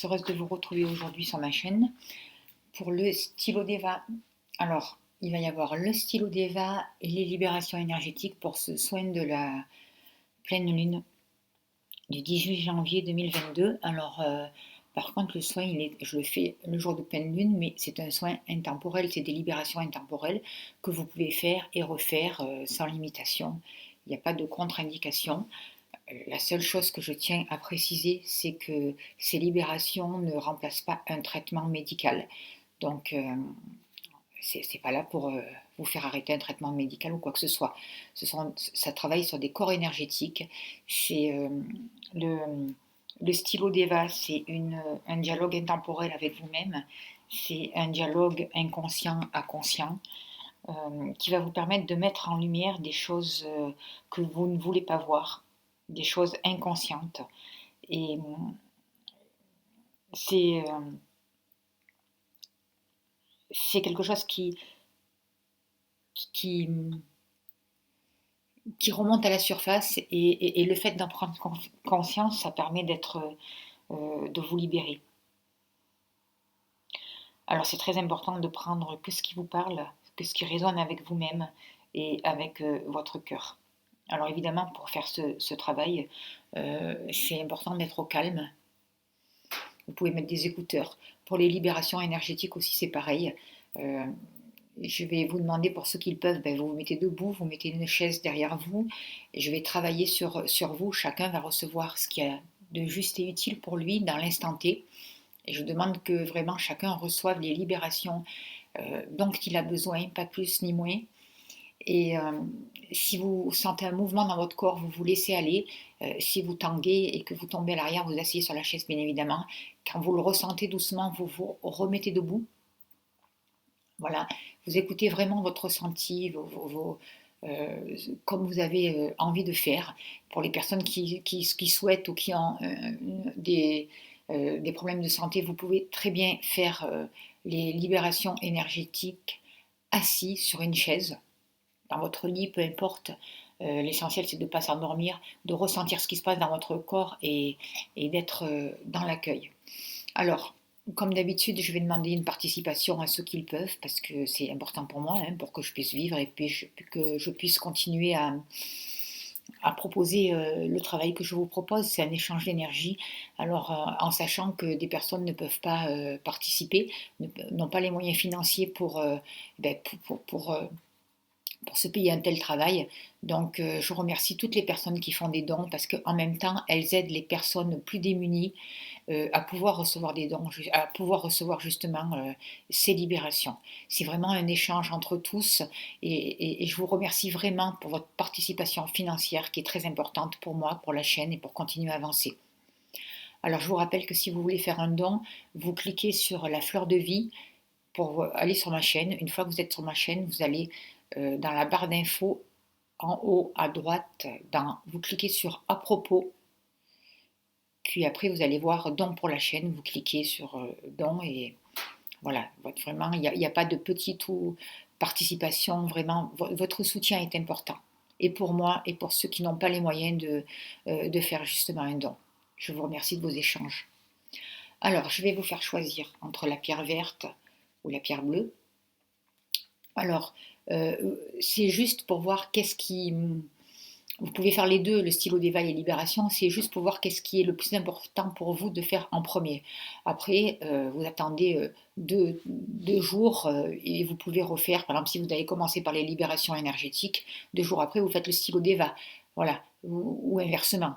suis heureuse de vous retrouver aujourd'hui sur ma chaîne pour le stylo Deva. Alors, il va y avoir le stylo Deva et les libérations énergétiques pour ce soin de la pleine lune du 18 janvier 2022. Alors, par contre, le soin, je le fais le jour de pleine lune, mais c'est un soin intemporel, c'est des libérations intemporelles que vous pouvez faire et refaire sans limitation. Il n'y a pas de contre-indication. La seule chose que je tiens à préciser, c'est que ces libérations ne remplacent pas un traitement médical. Donc, c'est pas là pour vous faire arrêter un traitement médical ou quoi que ce soit. Ça travaille sur des corps énergétiques. C'est le, le stylo Deva, c'est un dialogue intemporel avec vous-même. C'est un dialogue inconscient à conscient qui va vous permettre de mettre en lumière des choses que vous ne voulez pas voir, des choses inconscientes. Et c'est c'est quelque chose qui, qui remonte à la surface et le fait d'en prendre conscience, ça permet de vous libérer. Alors c'est très important de prendre que ce qui vous parle, que ce qui résonne avec vous-même et avec votre cœur. Alors évidemment, pour faire ce travail, c'est important d'être au calme. Vous pouvez mettre des écouteurs. Pour les libérations énergétiques aussi, c'est pareil. Euh, je vais vous demander, pour ceux qui le peuvent, vous vous mettez debout, vous mettez une chaise derrière vous, et je vais travailler sur vous. Chacun va recevoir ce qu'il y a de juste et utile pour lui dans l'instant T. Et je demande que vraiment chacun reçoive les libérations dont il a besoin, pas plus ni moins. Et si vous sentez un mouvement dans votre corps, vous vous laissez aller. Si vous tanguez et que vous tombez à l'arrière, vous asseyez sur la chaise, bien évidemment. Quand vous le ressentez doucement, vous vous remettez debout. Voilà, vous écoutez vraiment votre ressenti, comme vous avez envie de faire. Pour les personnes qui souhaitent ou qui ont des problèmes de santé, vous pouvez très bien faire les libérations énergétiques assis sur une chaise, dans votre lit, peu importe. L'essentiel, c'est de ne pas s'endormir, de ressentir ce qui se passe dans votre corps et d'être dans l'accueil. Alors, comme d'habitude, je vais demander une participation à ceux qui le peuvent, parce que c'est important pour moi, pour que je puisse vivre et puis que je puisse continuer à proposer le travail que je vous propose. C'est un échange d'énergie. Alors, en sachant que des personnes ne peuvent pas participer, n'ont pas les moyens financiers pour se payer un tel travail. Donc, je remercie toutes les personnes qui font des dons parce qu'en même temps, elles aident les personnes plus démunies à pouvoir recevoir des dons, à pouvoir recevoir justement ces libérations. C'est vraiment un échange entre tous et je vous remercie vraiment pour votre participation financière qui est très importante pour moi, pour la chaîne et pour continuer à avancer. Alors, je vous rappelle que si vous voulez faire un don, vous cliquez sur la fleur de vie pour aller sur ma chaîne. Une fois que vous êtes sur ma chaîne, vous allez dans la barre d'infos en haut à droite, vous cliquez sur à propos, puis après vous allez voir don pour la chaîne, vous cliquez sur don et voilà, vraiment il n'y a pas de petite ou participation, vraiment votre soutien est important. Et pour moi et pour ceux qui n'ont pas les moyens de faire justement un don. Je vous remercie de vos échanges. Alors, je vais vous faire choisir entre la pierre verte ou la pierre bleue. Alors, c'est juste pour voir qu'est-ce qui... Vous pouvez faire les deux, le stylo d'éveil et libération, c'est juste pour voir qu'est-ce qui est le plus important pour vous de faire en premier. Après, vous attendez deux jours et vous pouvez refaire, par exemple, si vous avez commencé par les libérations énergétiques, 2 jours après, vous faites le stylo d'Eva, voilà, ou inversement.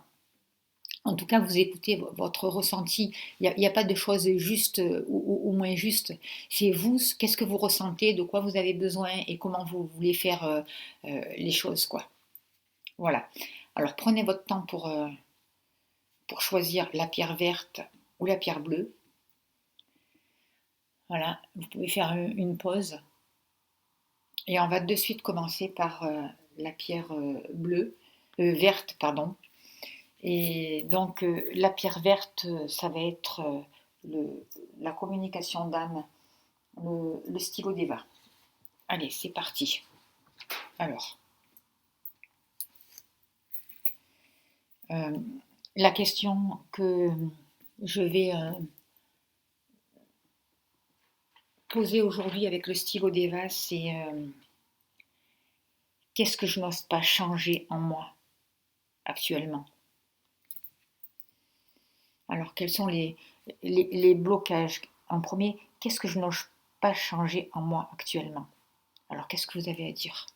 En tout cas, vous écoutez votre ressenti. Il n'y a pas de choses justes ou moins justes. C'est vous, qu'est-ce que vous ressentez, de quoi vous avez besoin et comment vous voulez faire les choses, quoi. Voilà. Alors prenez votre temps pour choisir la pierre verte ou la pierre bleue. Voilà. Vous pouvez faire une pause. Et on va de suite commencer par la pierre verte, pardon. Et donc, la pierre verte, ça va être la communication d'âme, le stylo d'Eva. Allez, c'est parti. Alors, la question que je vais poser aujourd'hui avec le stylo d'Eva, c'est qu'est-ce que je n'ose pas changer en moi actuellement? Alors, quels sont les blocages? En premier, qu'est-ce que je n'ose pas changer en moi actuellement? Alors, qu'est-ce que vous avez à dire?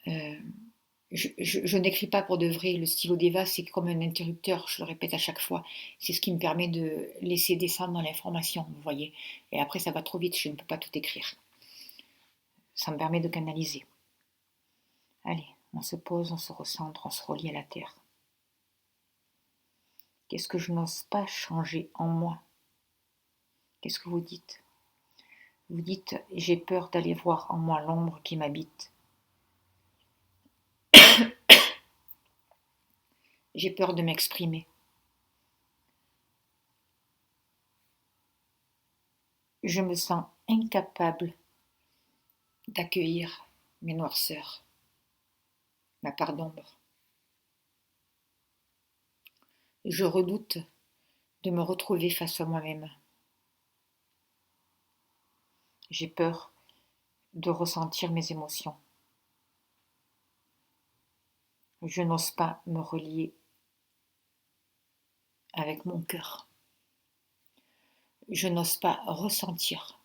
Euh, je n'écris pas pour de vrai. Le stylo d'Eva, c'est comme un interrupteur, je le répète à chaque fois. C'est ce qui me permet de laisser descendre l'information, vous voyez. Et après, ça va trop vite, je ne peux pas tout écrire. Ça me permet de canaliser. Allez, on se pose, on se recentre, on se relie à la terre. Qu'est-ce que je n'ose pas changer en moi? Qu'est-ce que vous dites? Vous dites, j'ai peur d'aller voir en moi l'ombre qui m'habite. J'ai peur de m'exprimer. Je me sens incapable d'accueillir mes noirceurs, ma part d'ombre. Je redoute de me retrouver face à moi-même. J'ai peur de ressentir mes émotions. Je n'ose pas me relier avec mon cœur. Je n'ose pas ressentir.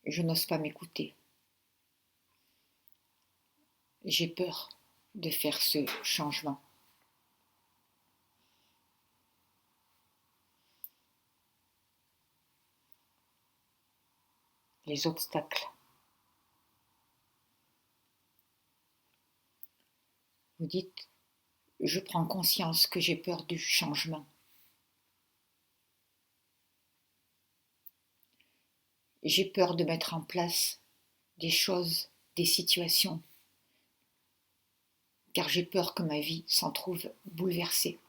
Je n'ose pas m'écouter. J'ai peur de faire ce changement. Les obstacles. Vous dites, je prends conscience que j'ai peur du changement. J'ai peur de mettre en place des choses, des situations, car j'ai peur que ma vie s'en trouve bouleversée.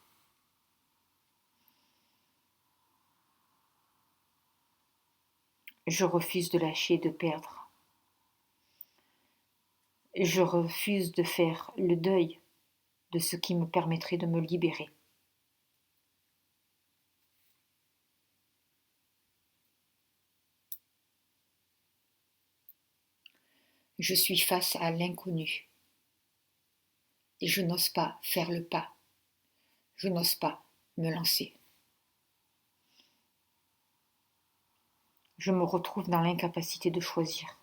Je refuse de lâcher, de perdre. Je refuse de faire le deuil de ce qui me permettrait de me libérer. Je suis face à l'inconnu et je n'ose pas faire le pas. Je n'ose pas me lancer. Je me retrouve dans l'incapacité de choisir.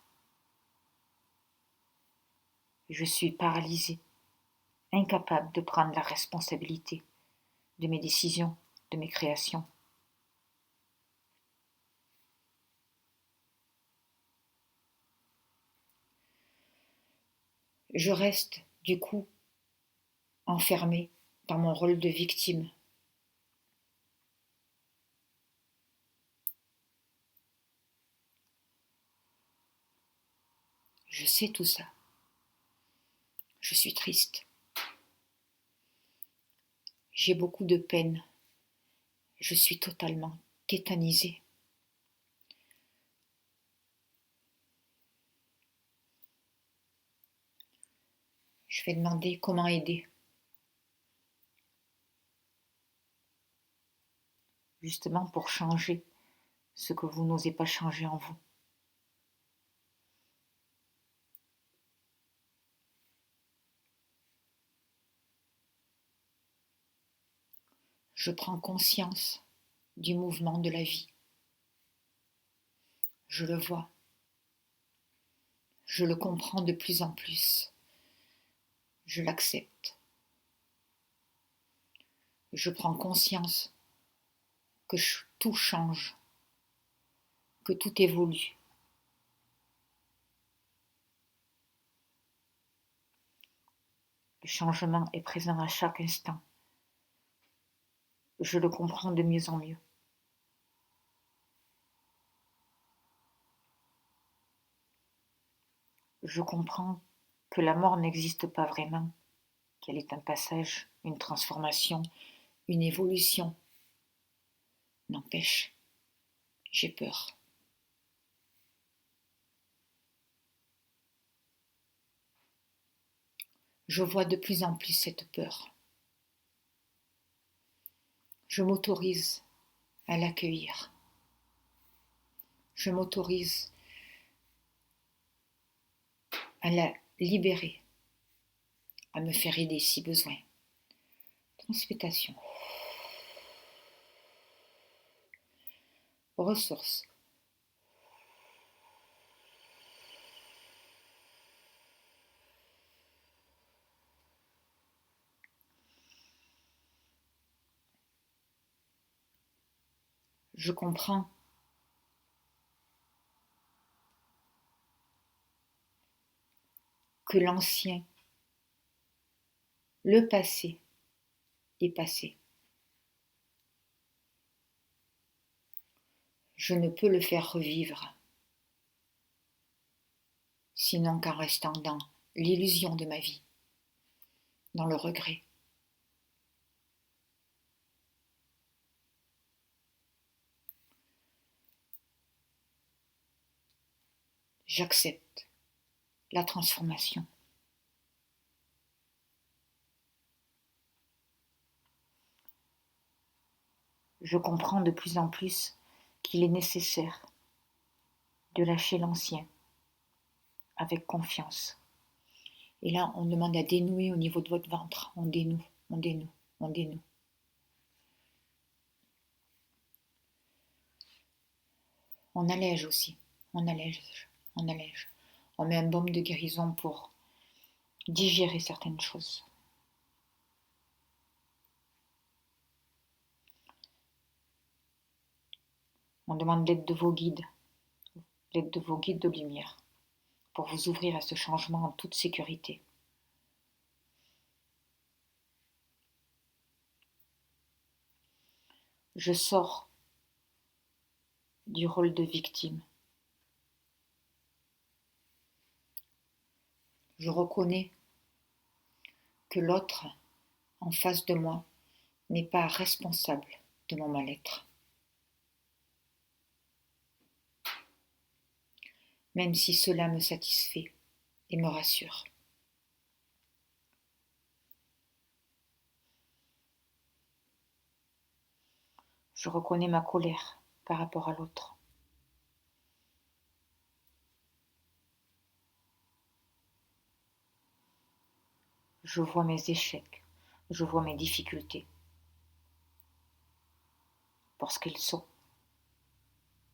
Je suis paralysée, incapable de prendre la responsabilité de mes décisions, de mes créations. Je reste, du coup, enfermée dans mon rôle de victime. Je sais tout ça. Je suis triste. J'ai beaucoup de peine. Je suis totalement tétanisée. Je vais demander comment aider, justement pour changer ce que vous n'osez pas changer en vous. Je prends conscience du mouvement de la vie. Je le vois. Je le comprends de plus en plus. Je l'accepte. Je prends conscience que tout change, que tout évolue. Le changement est présent à chaque instant. Je le comprends de mieux en mieux. Je comprends que la mort n'existe pas vraiment, qu'elle est un passage, une transformation, une évolution. N'empêche, j'ai peur. Je vois de plus en plus cette peur. Je m'autorise à l'accueillir. Je m'autorise à la libérer, à me faire aider si besoin. Transmutation. Ressources. Je comprends que l'ancien, le passé, est passé. Je ne peux le faire revivre, sinon qu'en restant dans l'illusion de ma vie, dans le regret. J'accepte la transformation. Je comprends de plus en plus qu'il est nécessaire de lâcher l'ancien avec confiance. Et là, on demande à dénouer au niveau de votre ventre. On dénoue, on dénoue, on dénoue. On allège aussi, on allège, on allège. On met un baume de guérison pour digérer certaines choses. On demande l'aide de vos guides, l'aide de vos guides de lumière, pour vous ouvrir à ce changement en toute sécurité. Je sors du rôle de victime. Je reconnais que l'autre en face de moi n'est pas responsable de mon mal-être. Même si cela me satisfait et me rassure. Je reconnais ma colère par rapport à l'autre. Je vois mes échecs, je vois mes difficultés. Pour ce qu'ils sont,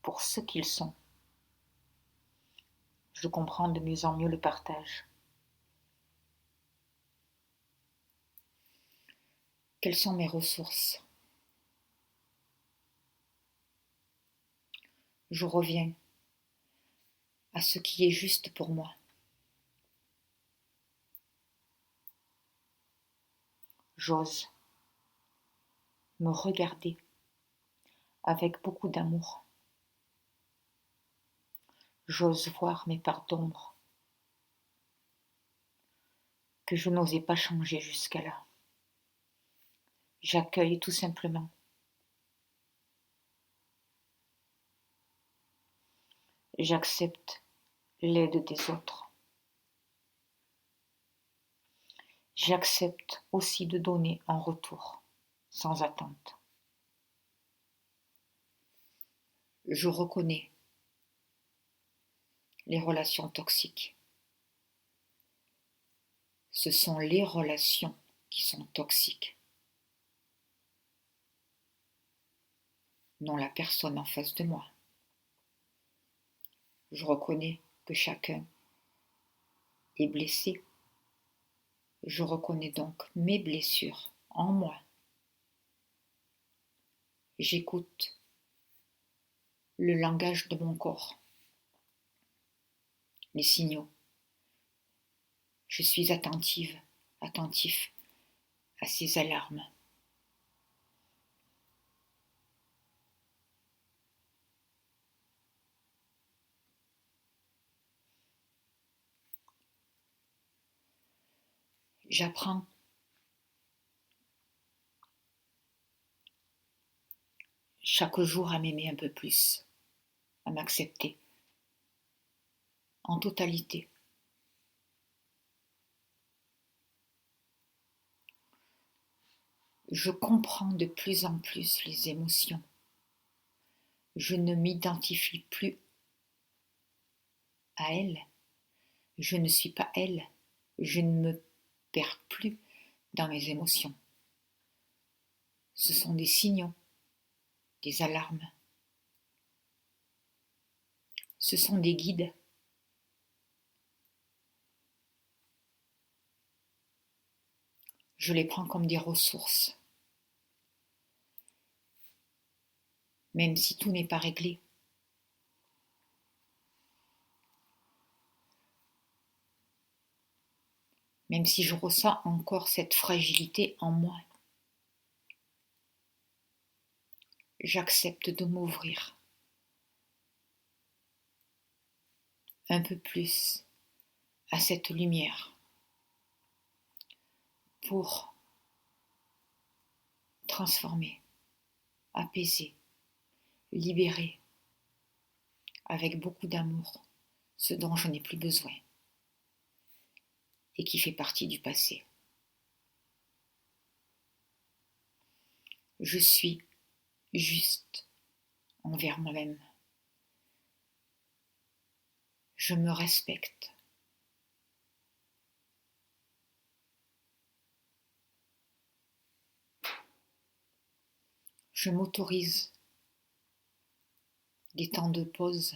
pour ce qu'ils sont. Je comprends de mieux en mieux le partage. Quelles sont mes ressources? Je reviens à ce qui est juste pour moi. J'ose me regarder avec beaucoup d'amour. J'ose voir mes parts d'ombre que je n'osais pas changer jusqu'à là. J'accueille tout simplement. J'accepte l'aide des autres. J'accepte aussi de donner en retour, sans attente. Je reconnais les relations toxiques. Ce sont les relations qui sont toxiques, non la personne en face de moi. Je reconnais que chacun est blessé. Je reconnais donc mes blessures en moi. J'écoute le langage de mon corps, les signaux. Je suis attentive, attentif à ces alarmes. J'apprends chaque jour à m'aimer un peu plus, à m'accepter en totalité. Je comprends de plus en plus les émotions. Je ne m'identifie plus à elles. Je ne suis pas elle. Je ne me perds plus dans mes émotions. Ce sont des signaux, des alarmes. Ce sont des guides. Je les prends comme des ressources. Même si tout n'est pas réglé. Même si je ressens encore cette fragilité en moi. J'accepte de m'ouvrir un peu plus à cette lumière pour transformer, apaiser, libérer avec beaucoup d'amour ce dont je n'ai plus besoin et qui fait partie du passé. Je suis juste envers moi-même. Je me respecte. Je m'autorise des temps de pause,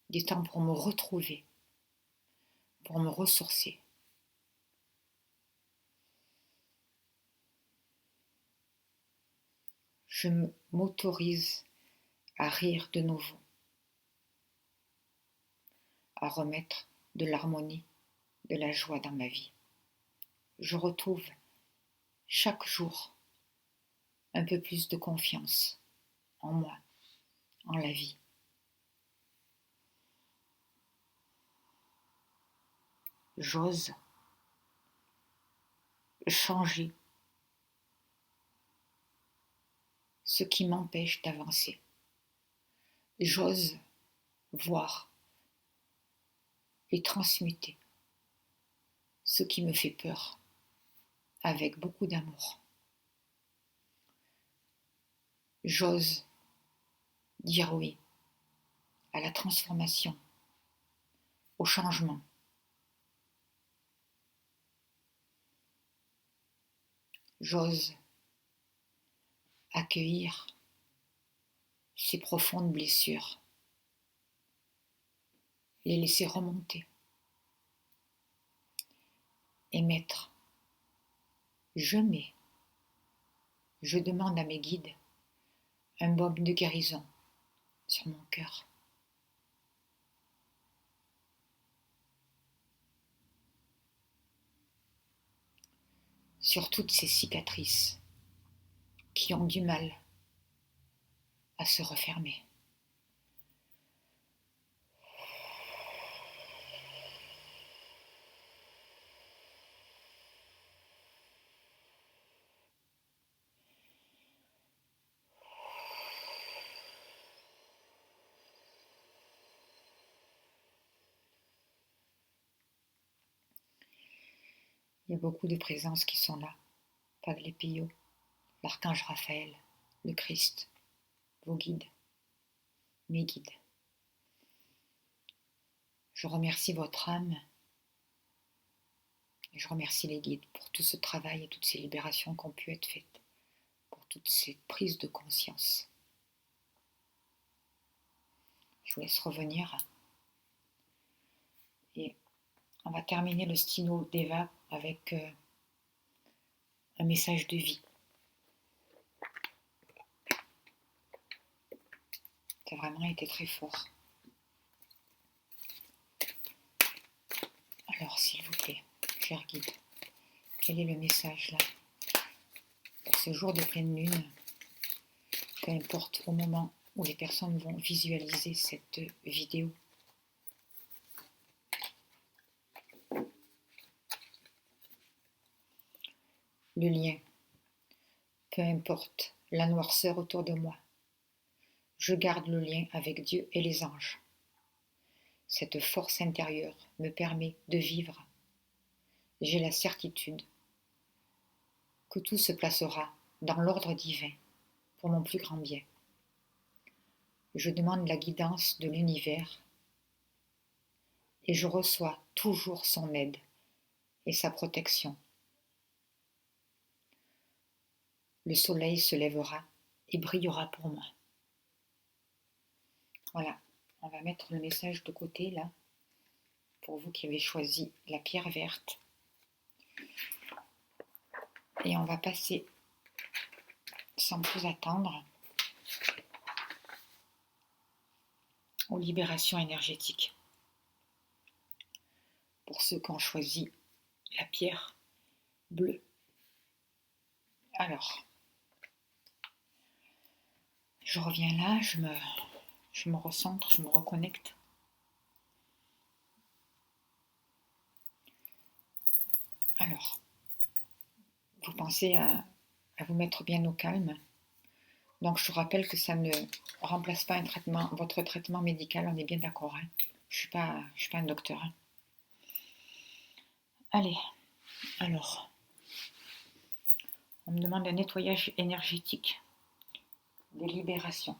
des temps pour me retrouver, pour me ressourcer. Je m'autorise à rire de nouveau, à remettre de l'harmonie, de la joie dans ma vie. Je retrouve chaque jour un peu plus de confiance en moi, en la vie. J'ose changer ce qui m'empêche d'avancer. J'ose voir et transmuter ce qui me fait peur avec beaucoup d'amour. J'ose dire oui à la transformation, au changement. J'ose accueillir ces profondes blessures, les laisser remonter et mettre, je demande à mes guides un baume de guérison sur mon cœur. Sur toutes ces cicatrices qui ont du mal à se refermer. Il y a beaucoup de présences qui sont là. Père Pio, l'archange Raphaël, le Christ, vos guides, mes guides. Je remercie votre âme et je remercie les guides pour tout ce travail et toutes ces libérations qui ont pu être faites, pour toutes ces prises de conscience. Je vous laisse revenir et on va terminer le stylo d'Eva avec un message de vie. Ça a vraiment été très fort. Alors, s'il vous plaît, cher guide, quel est le message là pour ce jour de pleine lune? Peu importe au moment où les personnes vont visualiser cette vidéo. Le lien, peu importe la noirceur autour de moi, je garde le lien avec Dieu et les anges. Cette force intérieure me permet de vivre. J'ai la certitude que tout se placera dans l'ordre divin pour mon plus grand bien. Je demande la guidance de l'univers et je reçois toujours son aide et sa protection. Le soleil se lèvera et brillera pour moi. Voilà, on va mettre le message de côté là, pour vous qui avez choisi la pierre verte. Et on va passer, sans plus attendre, aux libérations énergétiques. Pour ceux qui ont choisi la pierre bleue. Alors, je reviens là, je me recentre, je me reconnecte. Alors, vous pensez à vous mettre bien au calme. Donc, je vous rappelle que ça ne remplace pas votre traitement médical, on est bien d'accord. Hein. Je suis pas un docteur. Hein. Allez, alors, on me demande un nettoyage énergétique, des libérations.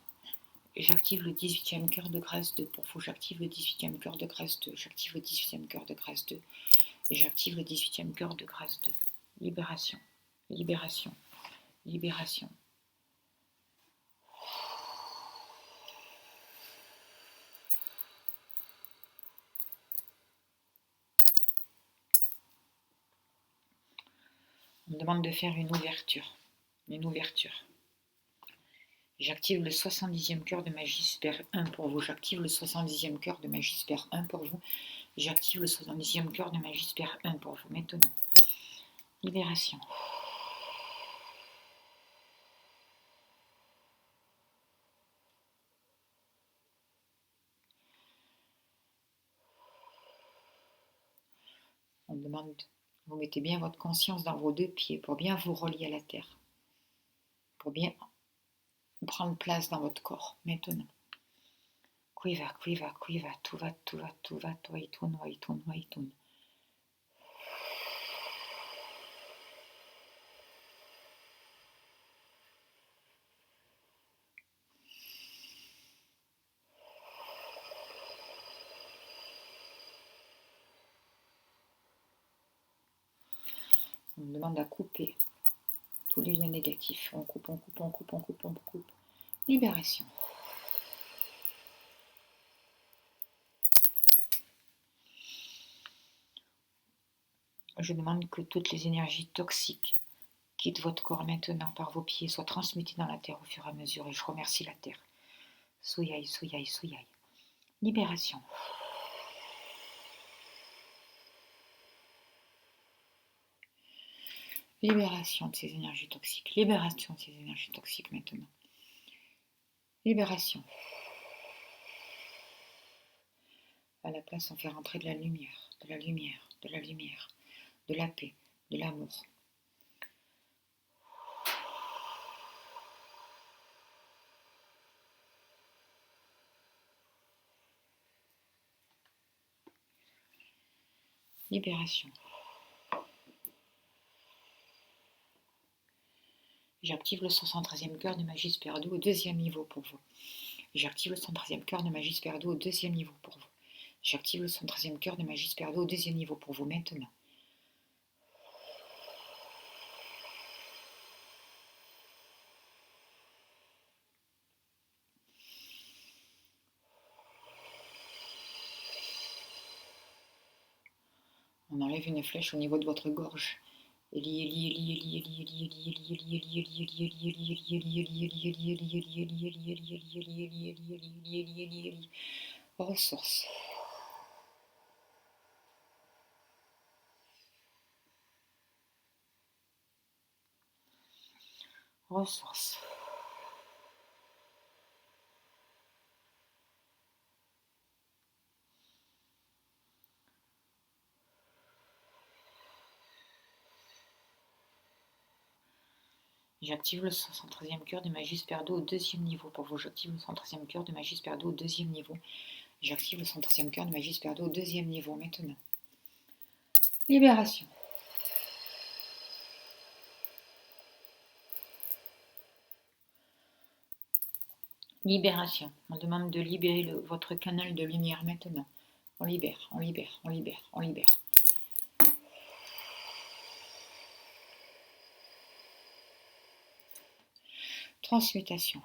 J'active le 18e cœur de grâce 2 pour vous. J'active le 18e cœur de grâce 2. J'active le 18e cœur de grâce 2. Et j'active le 18e cœur de grâce 2. Libération, libération, libération. On me demande de faire une ouverture. Une ouverture. J'active le 70e cœur de magie super 1 pour vous. J'active le 70e cœur de magie super 1 pour vous. J'active le 70e cœur de magie super 1 pour vous. Maintenant, libération. On me demande, vous mettez bien votre conscience dans vos deux pieds pour bien vous relier à la terre. Pour bien prendre place dans votre corps. Maintenant. Quiva, quiva, quiva, tuva, tuva, tuva, toitun, waitun, waitun. On me demande à couper tous les liens négatifs. On coupe, on coupe, on coupe, on coupe, on coupe. Libération. Je demande que toutes les énergies toxiques quittent votre corps maintenant par vos pieds, soient transmutées dans la terre au fur et à mesure. Et je remercie la terre. Souyai, souyai, souyai. Libération. Libération de ces énergies toxiques. Libération de ces énergies toxiques maintenant. Libération. À la place, on fait rentrer de la lumière, de la lumière, de la lumière, de la paix, de l'amour. Libération. J'active le 113e cœur de magie Sperdo au deuxième niveau pour vous. J'active le 113e cœur de magie Sperdo au deuxième niveau pour vous. J'active le 113e cœur de magie Sperdo au deuxième niveau pour vous maintenant. On enlève une flèche au niveau de votre gorge. Ressource. Ressource. J'active le 113e cœur de magie Sperdo au deuxième niveau pour vous. J'active le 113e cœur de magie Sperdo au deuxième niveau. J'active le 113e cœur de magie Sperdo au deuxième niveau maintenant. Libération. Libération. On demande de libérer votre canal de lumière maintenant. On libère, on libère, on libère, on libère. Transmutation.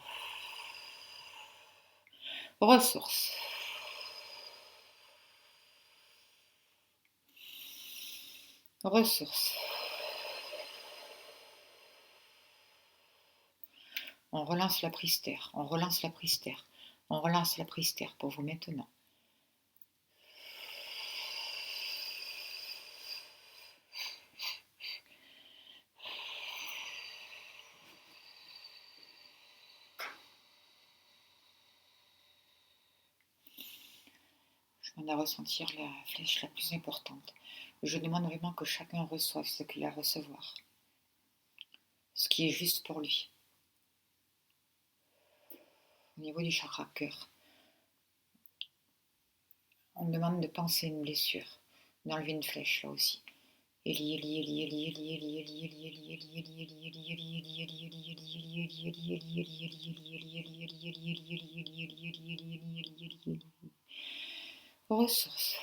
Ressources. Ressources. On relance la pristère, on relance la pristère, on relance la pristère pour vous maintenant. Je demande à ressentir la flèche la plus importante. Je demande vraiment que chacun reçoive ce qu'il a à recevoir, ce qui est juste pour lui. Au niveau du chakra cœur, on me demande de penser une blessure, d'enlever une flèche là aussi. Ressources.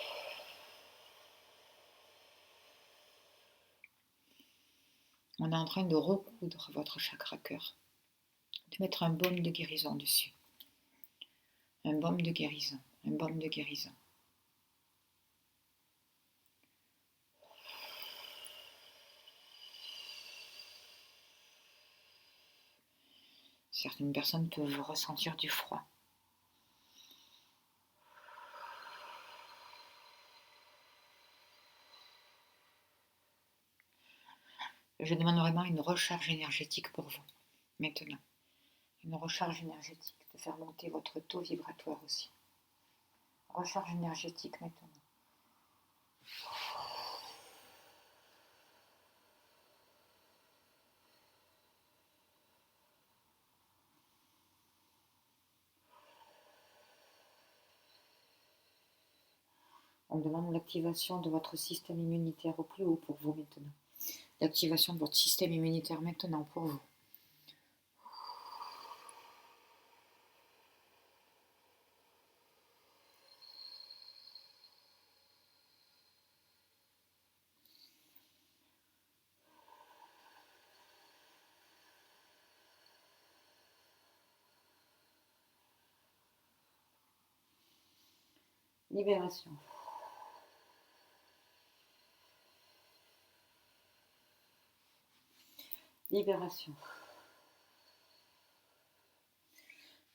On est en train de recoudre votre chakra cœur, de mettre un baume de guérison dessus. Un baume de guérison, un baume de guérison. Certaines personnes peuvent ressentir du froid. Je demande vraiment une recharge énergétique pour vous, maintenant. Une recharge énergétique, de faire monter votre taux vibratoire aussi. Recharge énergétique maintenant. On demande l'activation de votre système immunitaire au plus haut pour vous maintenant. L'activation de votre système immunitaire maintenant pour vous. Libération. Libération.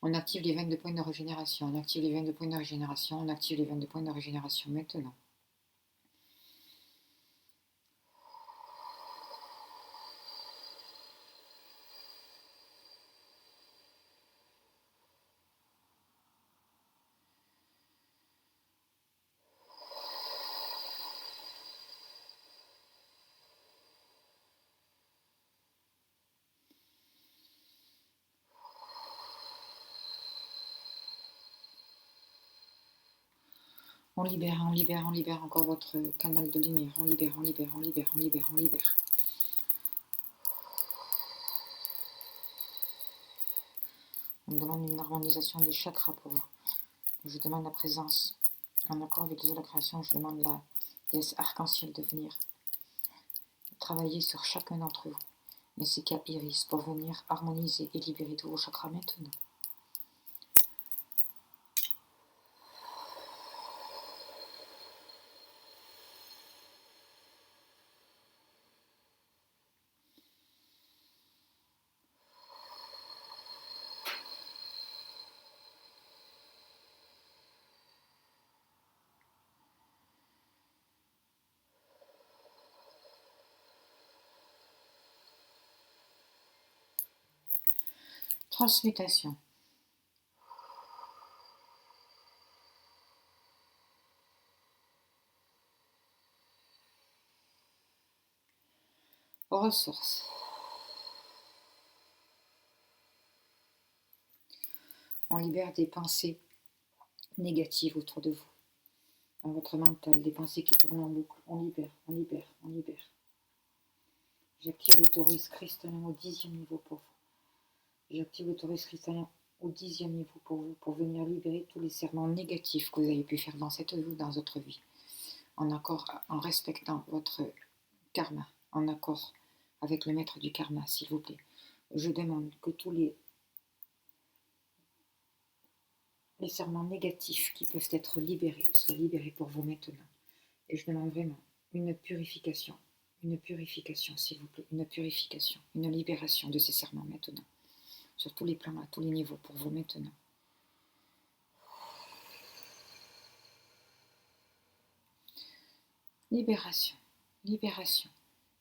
On active les 22 points de régénération. On active les 22 points de régénération. On active les 22 points de régénération maintenant. On libère encore votre canal de lumière. On libère, on libère, on libère, on libère, on libère. On me demande une harmonisation des chakras pour vous. Je demande la présence, en accord avec les de la création, je demande la déesse arc-en-ciel de venir travailler sur chacun d'entre vous, ainsi qu'à Iris, pour venir harmoniser et libérer tous vos chakras maintenant. Transmutation. Ressources. On libère des pensées négatives autour de vous, dans votre mental, des pensées qui tournent en boucle. On libère, on libère, on libère. J'active l'autorise cristallin au 10e niveau pour vous. J'active l'autorise cristallin au 10e niveau pour vous, pour venir libérer tous les serments négatifs que vous avez pu faire dans cette vie ou dans votre vie, en accord, en respectant votre karma, en accord avec le maître du karma, s'il vous plaît. Je demande que tous les serments négatifs qui peuvent être libérés soient libérés pour vous maintenant. Et je demande vraiment une purification, s'il vous plaît, une purification, une libération de ces serments maintenant, sur tous les plans, à tous les niveaux, pour vous maintenant. Libération, libération,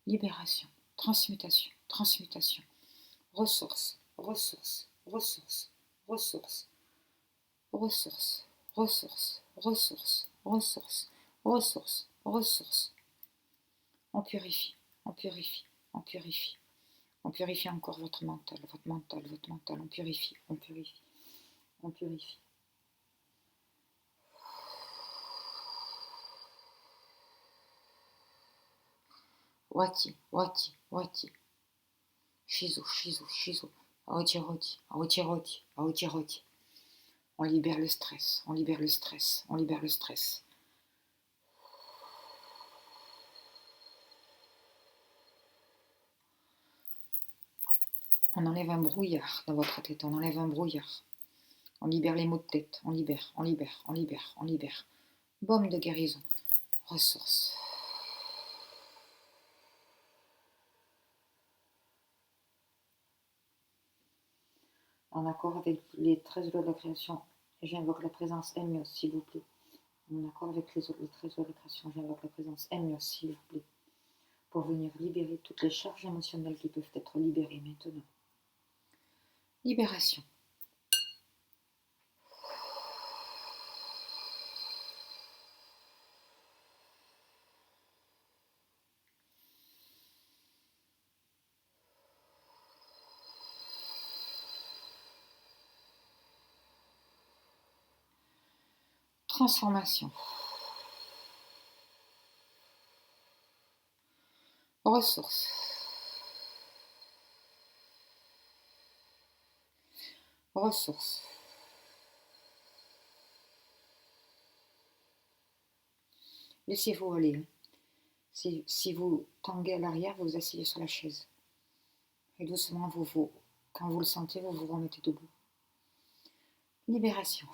libération, transmutation, transmutation, ressources, ressources, ressources, ressources, ressources, ressources, ressources, ressources, ressources, ressources. On purifie, on purifie, on purifie. On purifie encore votre mental, votre mental, votre mental. On purifie, on purifie, on purifie. Wati, wati, wati. Shizu, shizu, shizu. Aotiroti, aotiroti, aotiroti. On libère le stress, on libère le stress, on libère le stress. On enlève un brouillard dans votre tête, on enlève un brouillard. On libère les maux de tête, on libère, on libère, on libère, on libère. Baume de guérison, ressources. En accord avec les 13 lois de la création, j'invoque la présence Emios, s'il vous plaît. En accord avec les 13 lois de la création, j'invoque la présence Emios, s'il vous plaît, pour venir libérer toutes les charges émotionnelles qui peuvent être libérées maintenant. Libération. Transformation. Ressources. Ressources. Laissez-vous aller. Si vous tanguez à l'arrière, vous vous asseyez sur la chaise. Et doucement, quand vous le sentez, vous vous remettez debout. Libération.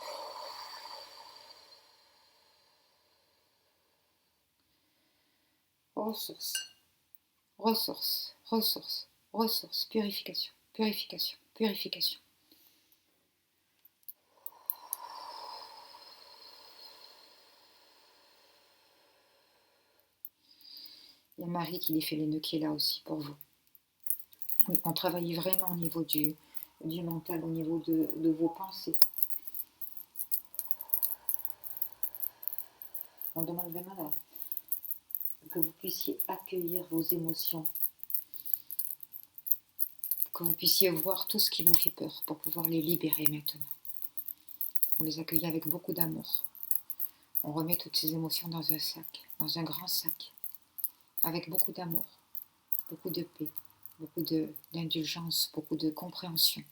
Ressources. Ressources. Ressources. Ressources. Purification. Purification. Purification. Il y a Marie qui défait les nœuds qui est là aussi pour vous. Oui, on travaille vraiment au niveau du mental, au niveau de vos pensées. On demande vraiment que vous puissiez accueillir vos émotions, que vous puissiez voir tout ce qui vous fait peur pour pouvoir les libérer maintenant. On les accueille avec beaucoup d'amour. On remet toutes ces émotions dans un sac, dans un grand sac, avec beaucoup d'amour, beaucoup de paix, beaucoup d'indulgence, beaucoup de compréhension.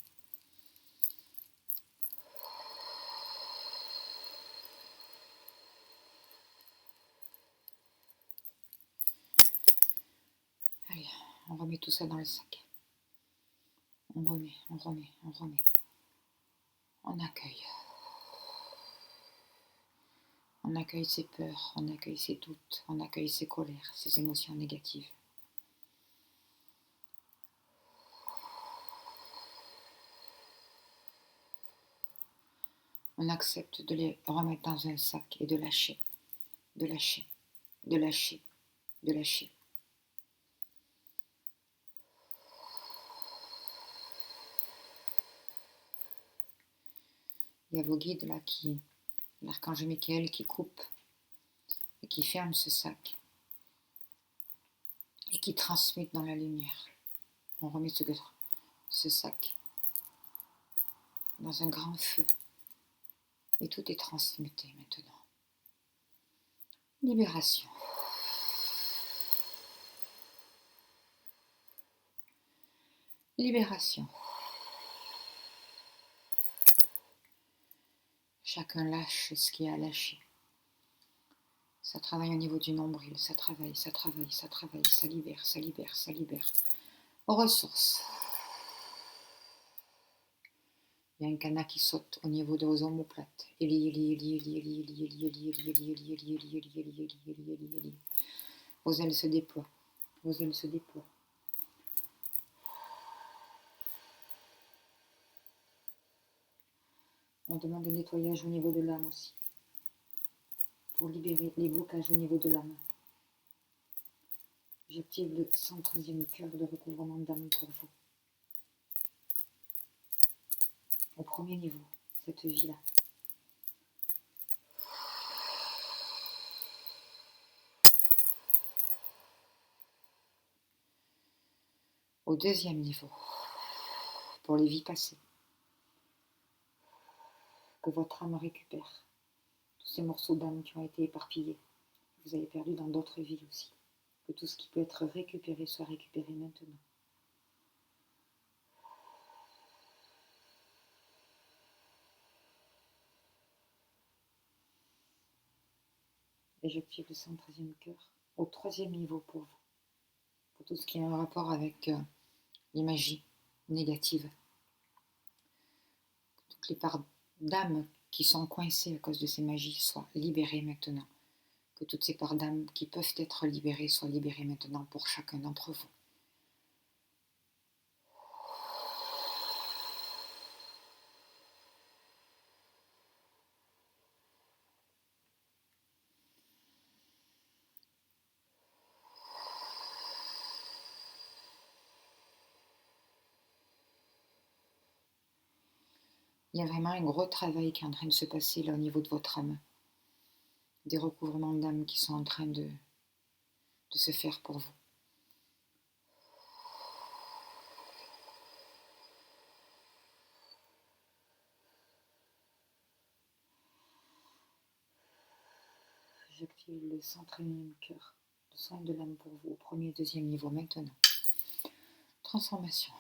Allez, on remet tout ça dans le sac. On remet, on remet, on remet. On accueille. On accueille ses peurs, on accueille ses doutes, on accueille ses colères, ses émotions négatives. On accepte de les remettre dans un sac et de lâcher, de lâcher, de lâcher, de lâcher. Il y a vos guides là l'archange Michael qui coupe et qui ferme ce sac et qui transmute dans la lumière. On remet ce sac dans un grand feu et tout est transmuté maintenant. Libération. Libération. Chacun lâche ce qui est à lâcher. Ça travaille au niveau du nombril, ça travaille, ça travaille, ça travaille, ça libère, ça libère, ça libère. Aux ressources. Il y a un canard qui saute au niveau de vos omoplates. Vos ailes se déploient. Vos ailes se déploient. On demande un nettoyage au niveau de l'âme aussi. Pour libérer les blocages au niveau de l'âme. J'active le 113e cœur de recouvrement d'âme pour vous. Au premier niveau, cette vie-là. Au deuxième niveau, pour les vies passées. Que votre âme récupère tous ces morceaux d'âme qui ont été éparpillés, que vous avez perdu dans d'autres vies aussi. Que tout ce qui peut être récupéré soit récupéré maintenant. Et j'active le 113e cœur au troisième niveau pour vous. Pour tout ce qui a un rapport avec les magies négatives. Toutes les parts d'âme qui sont coincées à cause de ces magies soient libérées maintenant. Que toutes ces parts d'âme qui peuvent être libérées soient libérées maintenant pour chacun d'entre vous. Il y a vraiment un gros travail qui est en train de se passer là au niveau de votre âme. Des recouvrements d'âme qui sont en train de se faire pour vous. J'active le 113e cœur de soin de l'âme pour vous au premier et deuxième niveau maintenant. Transformation.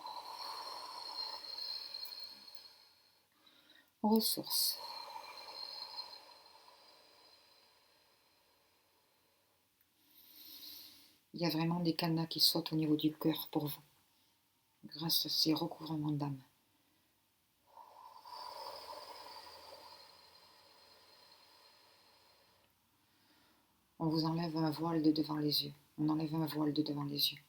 Ressources. Il y a vraiment des cadenas qui sautent au niveau du cœur pour vous, grâce à ces recouvrements d'âme. On vous enlève un voile de devant les yeux. On enlève un voile de devant les yeux.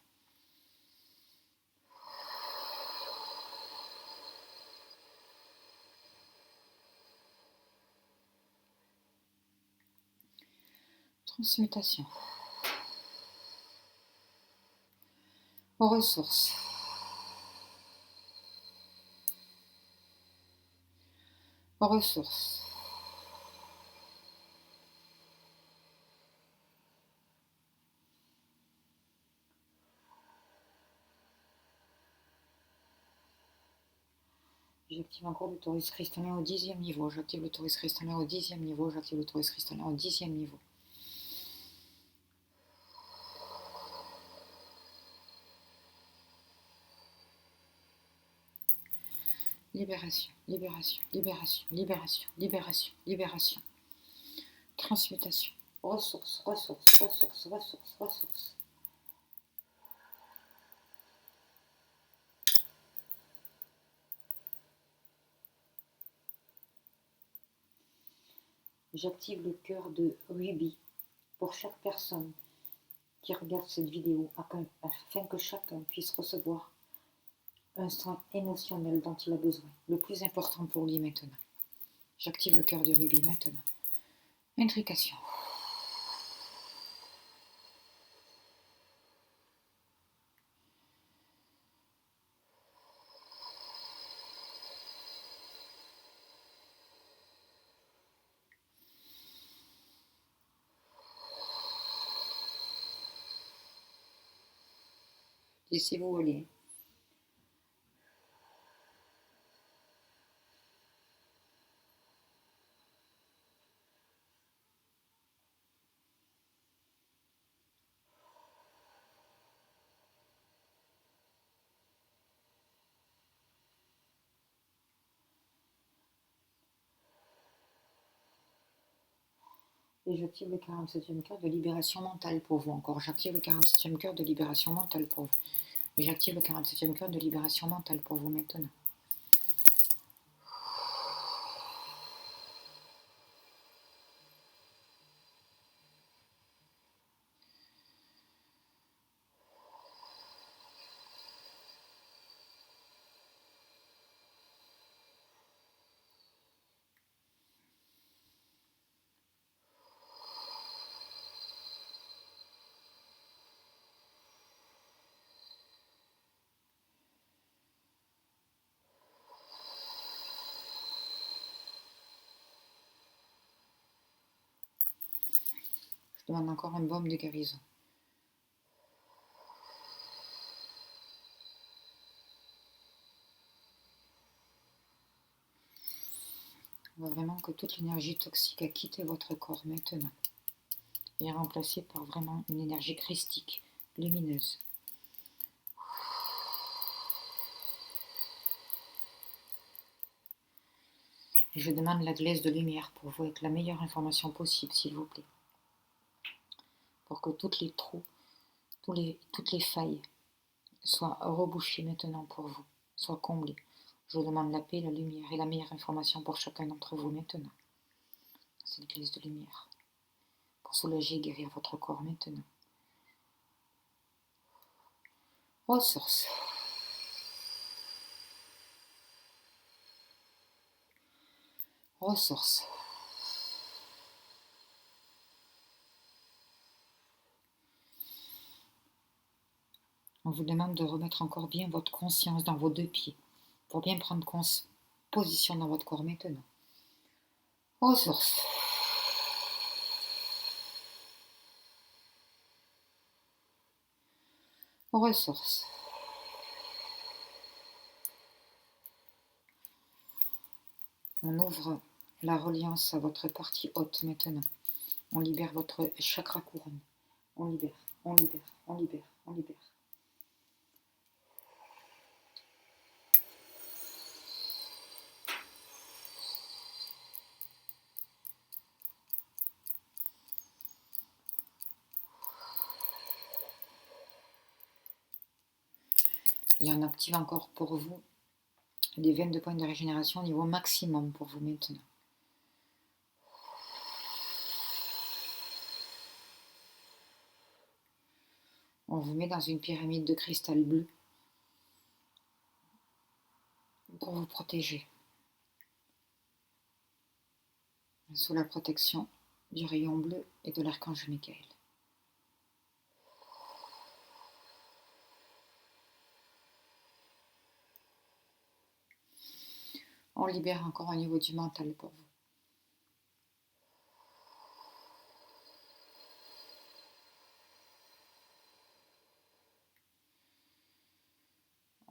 Transmutation. Aux ressources. Aux ressources. J'active encore le torus cristallin au 10e niveau. J'active le torus cristallin au 10e niveau. J'active le torus cristallin au 10e niveau. Libération, libération, libération, libération, libération, libération. Transmutation. Ressources, ressources, ressources, ressources, ressources. J'active le cœur de Ruby pour chaque personne qui regarde cette vidéo afin que chacun puisse recevoir un soin émotionnel dont il a besoin, le plus important pour lui maintenant. J'active le cœur de Ruby maintenant. Intrication. Et si vous voulez. Et j'active le 47e cœur de libération mentale pour vous. Encore, j'active le 47e cœur de libération mentale pour vous. Et j'active le 47e cœur de libération mentale pour vous maintenant. Je demande encore un baume de guérison. On voit vraiment que toute l'énergie toxique a quitté votre corps maintenant et est remplacée par vraiment une énergie christique, lumineuse. Et je demande la glaise de lumière pour vous avec la meilleure information possible, s'il vous plaît. Pour que tous les trous, toutes les failles soient rebouchées maintenant pour vous, soient comblées. Je vous demande la paix, la lumière et la meilleure information pour chacun d'entre vous maintenant. Cette glace de lumière. Pour soulager et guérir votre corps maintenant. Ressource. Ressource. On vous demande de remettre encore bien votre conscience dans vos deux pieds pour bien prendre position dans votre corps maintenant. Ressource. Ressource. On ouvre la reliance à votre partie haute maintenant. On libère votre chakra couronne. On libère, on libère, on libère, on libère. Et on active encore pour vous les 22 points de régénération au niveau maximum pour vous maintenant. On vous met dans une pyramide de cristal bleu pour vous protéger. Sous la protection du rayon bleu et de l'archange Michael. On libère encore au niveau du mental pour vous.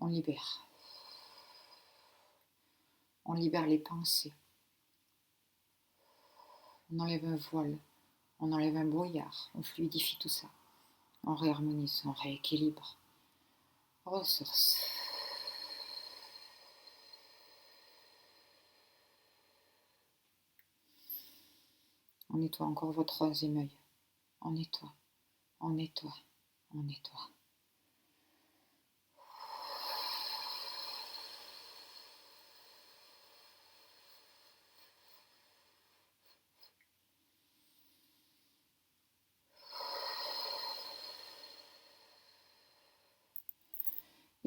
On libère. On libère les pensées. On enlève un voile. On enlève un brouillard. On fluidifie tout ça. On réharmonise, on rééquilibre. Ressource. On nettoie encore votre troisième œil. On nettoie. On nettoie. On nettoie.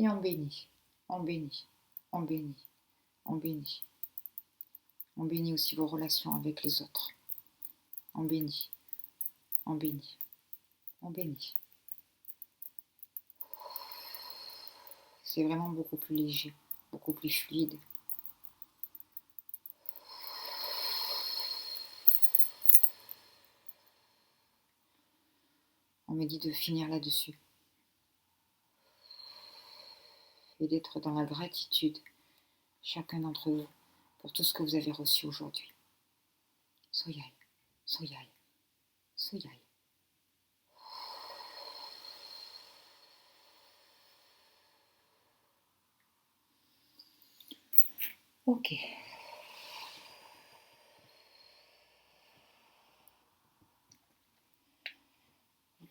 Et on bénit, on bénit, on bénit, on bénit. On bénit aussi vos relations avec les autres. On bénit, on bénit, on bénit. C'est vraiment beaucoup plus léger, beaucoup plus fluide. On me dit de finir là-dessus. Et d'être dans la gratitude, chacun d'entre vous, pour tout ce que vous avez reçu aujourd'hui. Soyai, soyai, soyai. Ok.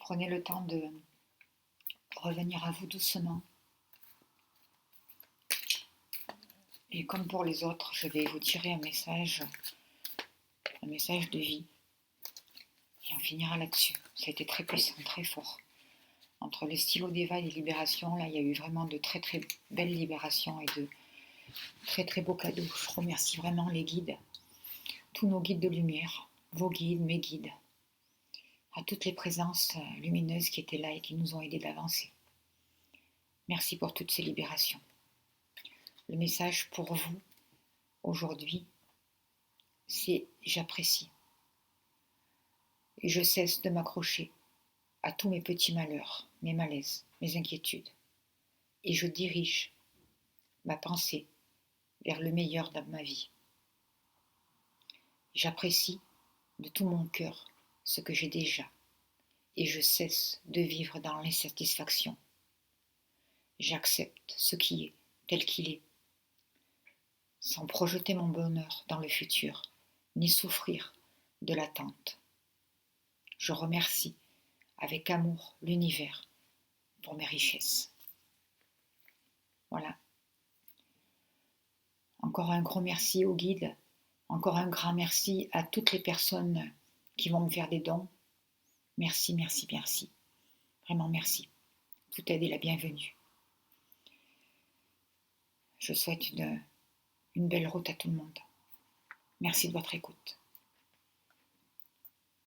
Prenez le temps de revenir à vous doucement. Et comme pour les autres, je vais vous tirer un message de vie. Et on finira là-dessus. Ça a été très puissant, très fort. Entre le stylo d'Eva et les libérations, là, il y a eu vraiment de très très belles libérations et de très très beaux cadeaux. Je remercie vraiment les guides, tous nos guides de lumière, vos guides, mes guides, à toutes les présences lumineuses qui étaient là et qui nous ont aidés d'avancer. Merci pour toutes ces libérations. Le message pour vous aujourd'hui, c'est j'apprécie. Et je cesse de m'accrocher à tous mes petits malheurs, mes malaises, mes inquiétudes. Et je dirige ma pensée vers le meilleur dans ma vie. J'apprécie de tout mon cœur ce que j'ai déjà. Et je cesse de vivre dans l'insatisfaction. J'accepte ce qui est, tel qu'il est, sans projeter mon bonheur dans le futur, ni souffrir de l'attente. Je remercie avec amour l'univers pour mes richesses. Voilà. Encore un gros merci aux guides, encore un grand merci à toutes les personnes qui vont me faire des dons. Merci, merci, merci. Vraiment merci. Toute aide est la bienvenue. Je souhaite une belle route à tout le monde. Merci de votre écoute.